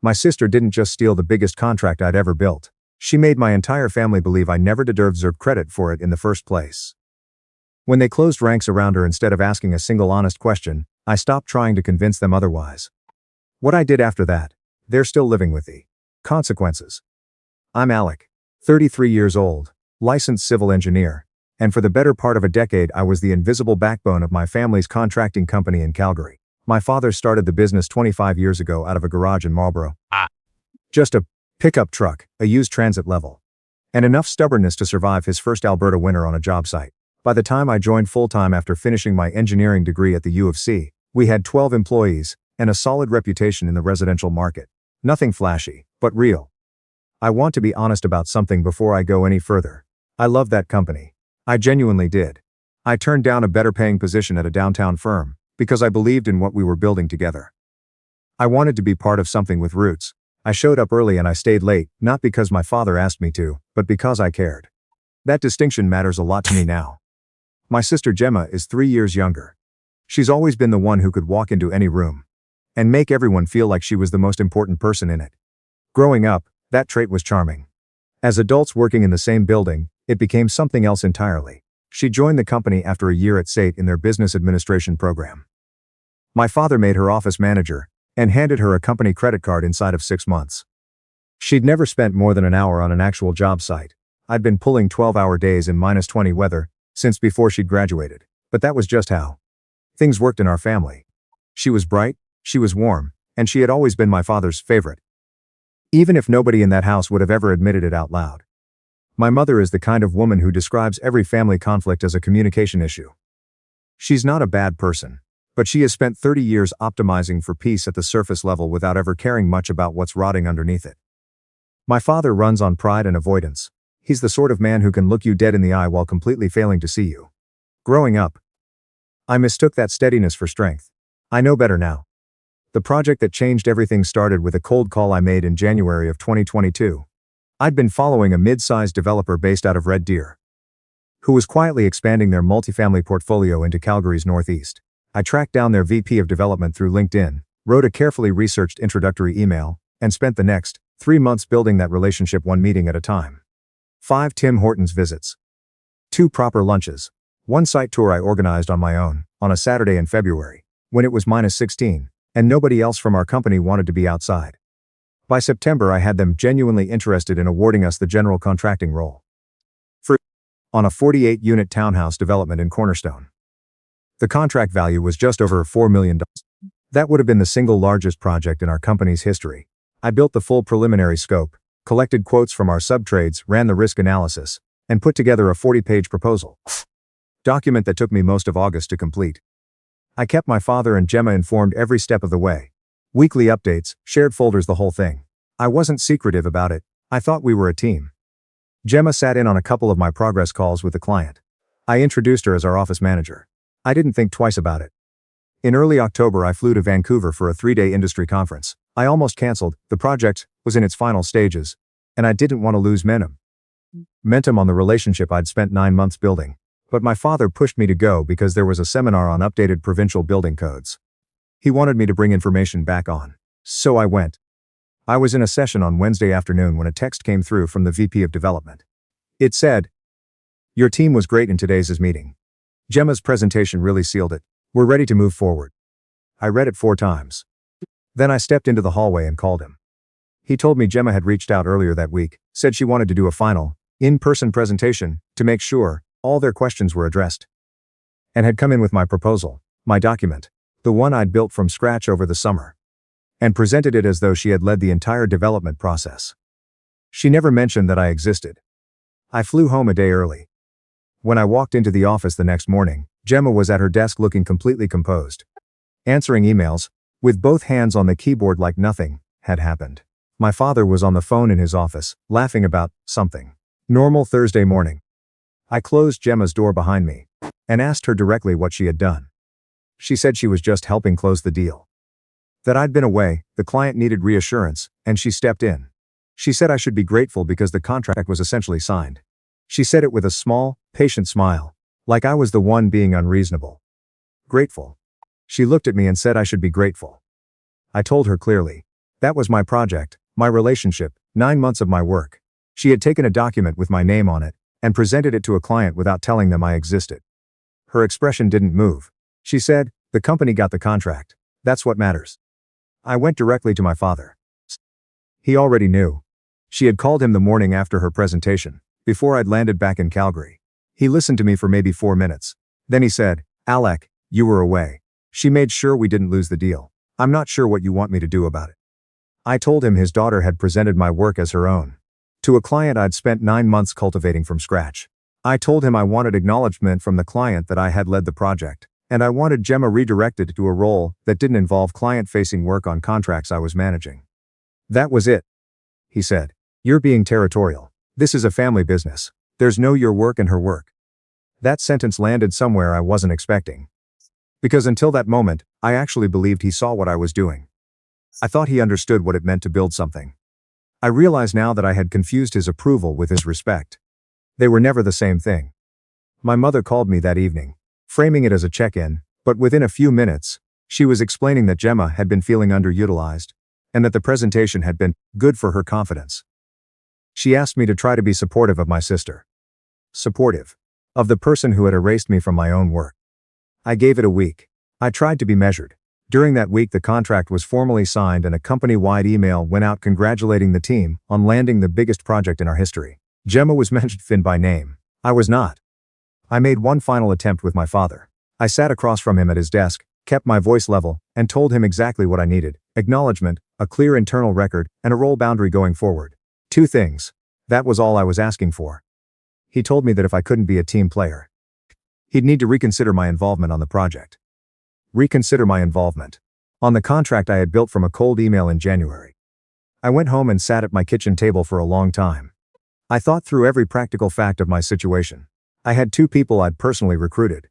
My sister didn't just steal the biggest contract I'd ever built. She made my entire family believe I never deserved credit for it in the first place. When they closed ranks around her instead of asking a single honest question, I stopped trying to convince them otherwise. What I did after that, they're still living with the consequences. I'm Alec, 33 years old, licensed civil engineer, and for the better part of a decade I was the invisible backbone of my family's contracting company in Calgary. My father started the business 25 years ago out of a garage in Marlborough. Just a pickup truck, a used transit level, and enough stubbornness to survive his first Alberta winter on a job site. By the time I joined full-time after finishing my engineering degree at the U of C, we had 12 employees and a solid reputation in the residential market. Nothing flashy, but real. I want to be honest about something before I go any further. I love that company. I genuinely did. I turned down a better paying position at a downtown firm because I believed in what we were building together. I wanted to be part of something with roots. I showed up early and I stayed late, not because my father asked me to, but because I cared. That distinction matters a lot to me now. My sister Gemma is 3 years younger. She's always been the one who could walk into any room and make everyone feel like she was the most important person in it. Growing up, that trait was charming. As adults working in the same building, it became something else entirely. She joined the company after a year at SAIT in their business administration program. My father made her office manager and handed her a company credit card inside of 6 months. She'd never spent more than an hour on an actual job site. I'd been pulling 12-hour days in -20 weather since before she'd graduated, but that was just how things worked in our family. She was bright, she was warm, and she had always been my father's favorite, even if nobody in that house would have ever admitted it out loud. My mother is the kind of woman who describes every family conflict as a communication issue. She's not a bad person, but she has spent 30 years optimizing for peace at the surface level without ever caring much about what's rotting underneath it. My father runs on pride and avoidance. He's the sort of man who can look you dead in the eye while completely failing to see you. Growing up, I mistook that steadiness for strength. I know better now. The project that changed everything started with a cold call I made in January of 2022. I'd been following a mid-sized developer based out of Red Deer, who was quietly expanding their multifamily portfolio into Calgary's northeast. I tracked down their VP of development through LinkedIn, wrote a carefully researched introductory email, and spent the next 3 months building that relationship one meeting at a time. 5 Tim Hortons visits, 2 proper lunches, 1 site tour I organized on my own, on a Saturday in February, when it was -16, and nobody else from our company wanted to be outside. By September I had them genuinely interested in awarding us the general contracting role on a 48-unit townhouse development in Cornerstone. The contract value was just over $4 million. That would have been the single largest project in our company's history. I built the full preliminary scope, collected quotes from our subtrades, ran the risk analysis, and put together a 40-page proposal document that took me most of August to complete. I kept my father and Gemma informed every step of the way. Weekly updates, shared folders, the whole thing. I wasn't secretive about it. I thought we were a team. Gemma sat in on a couple of my progress calls with the client. I introduced her as our office manager. I didn't think twice about it. In early October I flew to Vancouver for a 3-day industry conference. I almost canceled. The project was in its final stages, and I didn't want to lose momentum on the relationship I'd spent 9 months building. But my father pushed me to go because there was a seminar on updated provincial building codes. He wanted me to bring information back on. So I went. I was in a session on Wednesday afternoon when a text came through from the VP of Development. It said, "Your team was great in today's meeting. Gemma's presentation really sealed it. We're ready to move forward." I read it 4 times. Then I stepped into the hallway and called him. He told me Gemma had reached out earlier that week, said she wanted to do a final, in-person presentation, to make sure all their questions were addressed, and had come in with my proposal, my document, the one I'd built from scratch over the summer, and presented it as though she had led the entire development process. She never mentioned that I existed. I flew home a day early. When I walked into the office the next morning, Gemma was at her desk looking completely composed, answering emails, with both hands on the keyboard like nothing had happened. My father was on the phone in his office, laughing about something. Normal Thursday morning. I closed Gemma's door behind me and asked her directly what she had done. She said she was just helping close the deal. That I'd been away, the client needed reassurance, and she stepped in. She said I should be grateful because the contract was essentially signed. She said it with a small, patient smile, like I was the one being unreasonable. Grateful. She looked at me and said I should be grateful. I told her clearly, That was my project, my relationship, 9 months of my work. She had taken a document with my name on it and presented it to a client without telling them I existed. Her expression didn't move. She said, "The company got the contract. That's what matters." I went directly to my father. He already knew. She had called him the morning after her presentation, before I'd landed back in Calgary. He listened to me for maybe 4 minutes. Then he said, "Alec, you were away. She made sure we didn't lose the deal. I'm not sure what you want me to do about it." I told him his daughter had presented my work as her own, to a client I'd spent 9 months cultivating from scratch. I told him I wanted acknowledgement from the client that I had led the project, and I wanted Gemma redirected to a role that didn't involve client-facing work on contracts I was managing. "That was it," he said. "You're being territorial. This is a family business. There's no your work and her work." That sentence landed somewhere I wasn't expecting. Because until that moment, I actually believed he saw what I was doing. I thought he understood what it meant to build something. I realize now that I had confused his approval with his respect. They were never the same thing. My mother called me that evening, framing it as a check-in, but within a few minutes, she was explaining that Gemma had been feeling underutilized, and that the presentation had been good for her confidence. She asked me to try to be supportive of my sister. Supportive of the person who had erased me from my own work. I gave it a week. I tried to be measured. During that week, the contract was formally signed and a company-wide email went out congratulating the team on landing the biggest project in our history. Gemma was mentioned by name. I was not. I made one final attempt with my father. I sat across from him at his desk, kept my voice level, and told him exactly what I needed: acknowledgement, a clear internal record, and a role boundary going forward. 2 things. That was all I was asking for. He told me that if I couldn't be a team player, he'd need to reconsider my involvement on the project. Reconsider my involvement on the contract I had built from a cold email in January. I went home and sat at my kitchen table for a long time. I thought through every practical fact of my situation. I had 2 people I'd personally recruited.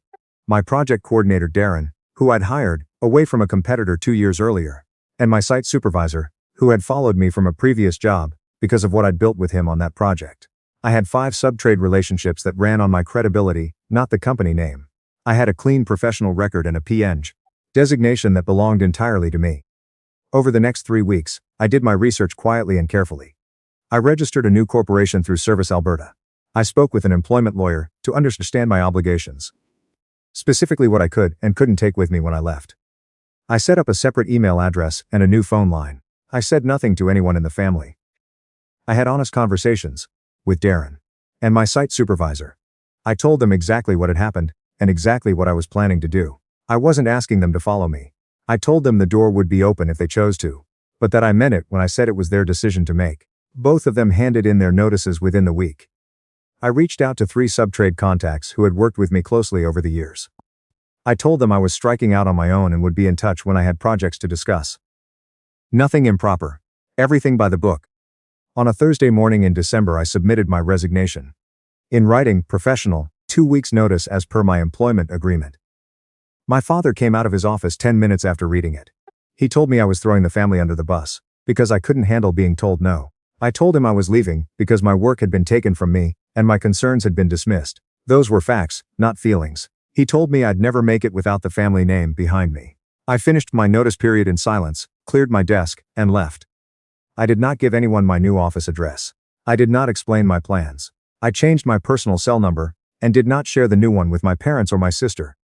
My project coordinator Darren, who I'd hired, away from a competitor 2 years earlier, and my site supervisor, who had followed me from a previous job because of what I'd built with him on that project. I had 5 sub-trade relationships that ran on my credibility, not the company name. I had a clean professional record and a PEng designation that belonged entirely to me. Over the next 3 weeks, I did my research quietly and carefully. I registered a new corporation through Service Alberta. I spoke with an employment lawyer to understand my obligations, specifically what I could and couldn't take with me when I left. I set up a separate email address and a new phone line. I said nothing to anyone in the family. I had honest conversations with Darren and my site supervisor. I told them exactly what had happened and exactly what I was planning to do. I wasn't asking them to follow me. I told them the door would be open if they chose to, but that I meant it when I said it was their decision to make. Both of them handed in their notices within the week. I reached out to 3 sub-trade contacts who had worked with me closely over the years. I told them I was striking out on my own and would be in touch when I had projects to discuss. Nothing improper. Everything by the book. On a Thursday morning in December, I submitted my resignation. In writing, professional, 2 weeks notice as per my employment agreement. My father came out of his office 10 minutes after reading it. He told me I was throwing the family under the bus because I couldn't handle being told no. I told him I was leaving because my work had been taken from me and my concerns had been dismissed. Those were facts, not feelings. He told me I'd never make it without the family name behind me. I finished my notice period in silence, cleared my desk, and left. I did not give anyone my new office address. I did not explain my plans. I changed my personal cell number and did not share the new one with my parents or my sister.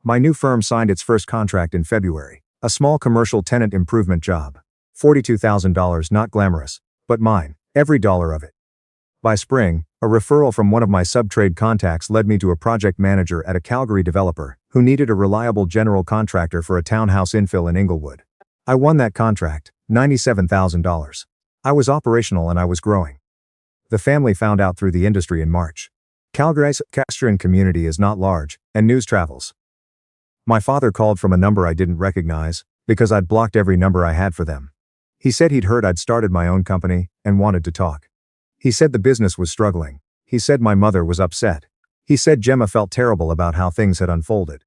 My new firm signed its first contract in February, a small commercial tenant improvement job. $42,000, not glamorous, but mine, every dollar of it. By spring, a referral from one of my sub-trade contacts led me to a project manager at a Calgary developer who needed a reliable general contractor for a townhouse infill in Inglewood. I won that contract, $97,000. I was operational and I was growing. The family found out through the industry in March. Calgary's Castrian community is not large, and news travels. My father called from a number I didn't recognize because I'd blocked every number I had for them. He said he'd heard I'd started my own company and wanted to talk. He said the business was struggling. He said my mother was upset. He said Gemma felt terrible about how things had unfolded.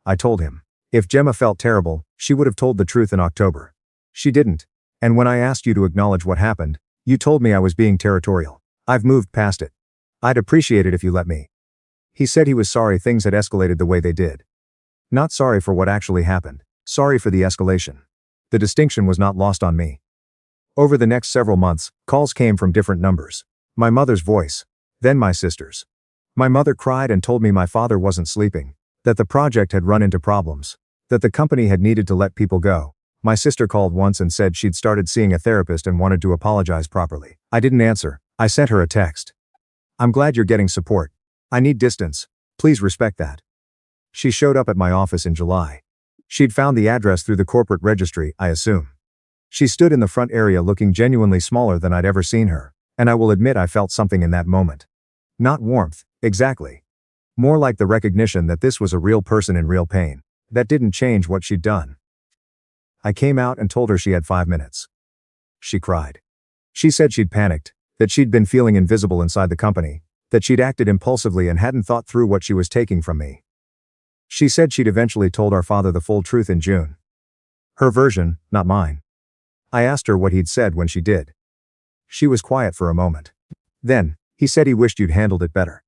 I told him, if Gemma felt terrible, she would have told the truth in October. She didn't. And when I asked you to acknowledge what happened, you told me I was being territorial. I've moved past it. I'd appreciate it if you let me. He said he was sorry things had escalated the way they did. Not sorry for what actually happened. Sorry for the escalation. The distinction was not lost on me. Over the next several months, calls came from different numbers. My mother's voice. Then my sister's. My mother cried and told me my father wasn't sleeping, that the project had run into problems, that the company had needed to let people go. My sister called once and said she'd started seeing a therapist and wanted to apologize properly. I didn't answer. I sent her a text. I'm glad you're getting support. I need distance. Please respect that. She showed up at my office in July. She'd found the address through the corporate registry, I assume. She stood in the front area looking genuinely smaller than I'd ever seen her, and I will admit I felt something in that moment. Not warmth, exactly. More like the recognition that this was a real person in real pain. That didn't change what she'd done. I came out and told her she had 5 minutes. She cried. She said she'd panicked, that she'd been feeling invisible inside the company, that she'd acted impulsively and hadn't thought through what she was taking from me. She said she'd eventually told our father the full truth in June. Her version, not mine. I asked her what he'd said when she did. She was quiet for a moment. Then, he said he wished you'd handled it better.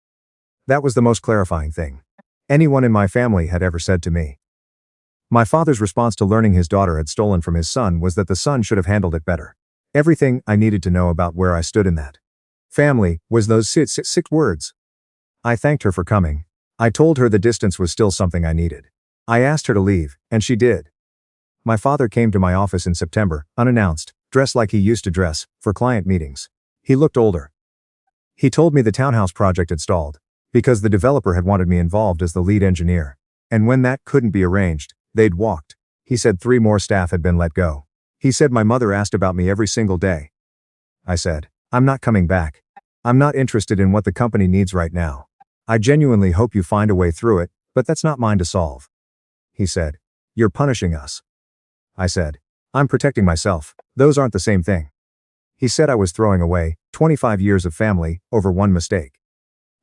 That was the most clarifying thing anyone in my family had ever said to me. My father's response to learning his daughter had stolen from his son was that the son should have handled it better. Everything I needed to know about where I stood in that family was those six words. I thanked her for coming. I told her the distance was still something I needed. I asked her to leave, and she did. My father came to my office in September, unannounced, dressed like he used to dress, for client meetings. He looked older. He told me the townhouse project had stalled, because the developer had wanted me involved as the lead engineer. And when that couldn't be arranged, they'd walked. He said 3 more staff had been let go. He said my mother asked about me every single day. I said, I'm not coming back. I'm not interested in what the company needs right now. I genuinely hope you find a way through it, but that's not mine to solve. He said, you're punishing us. I said, I'm protecting myself. Those aren't the same thing. He said I was throwing away 25 years of family over one mistake.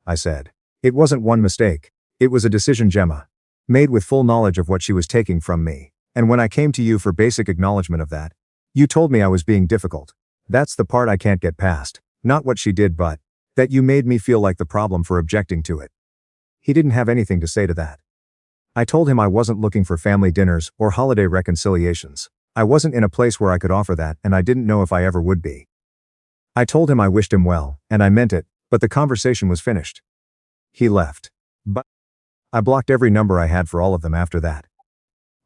I said, it wasn't one mistake. It was a decision, Gemma, made with full knowledge of what she was taking from me. And when I came to you for basic acknowledgement of that, you told me I was being difficult. That's the part I can't get past. Not what she did, but that you made me feel like the problem for objecting to it. He didn't have anything to say to that. I told him I wasn't looking for family dinners or holiday reconciliations. I wasn't in a place where I could offer that, and I didn't know if I ever would be. I told him I wished him well, and I meant it, but the conversation was finished. He left. But I blocked every number I had for all of them after that.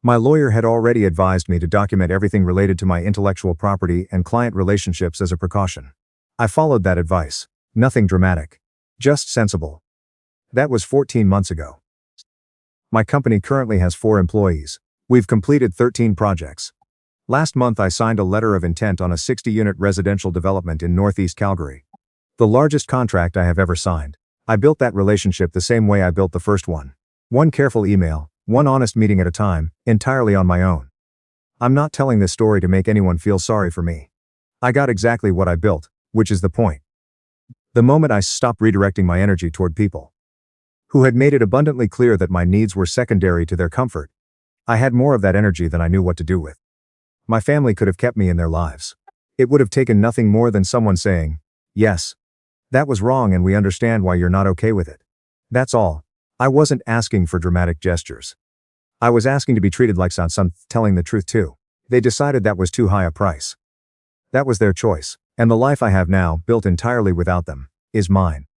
My lawyer had already advised me to document everything related to my intellectual property and client relationships as a precaution. I followed that advice. Nothing dramatic. Just sensible. That was 14 months ago. My company currently has 4 employees. We've completed 13 projects. Last month I signed a letter of intent on a 60-unit residential development in Northeast Calgary. The largest contract I have ever signed. I built that relationship the same way I built the first one. One careful email, one honest meeting at a time, entirely on my own. I'm not telling this story to make anyone feel sorry for me. I got exactly what I built, which is the point. The moment I stopped redirecting my energy toward people who had made it abundantly clear that my needs were secondary to their comfort, I had more of that energy than I knew what to do with. My family could have kept me in their lives. It would have taken nothing more than someone saying, yes, that was wrong and we understand why you're not okay with it. That's all. I wasn't asking for dramatic gestures. I was asking to be treated like some telling the truth too. They decided that was too high a price. That was their choice, and the life I have now, built entirely without them, is mine.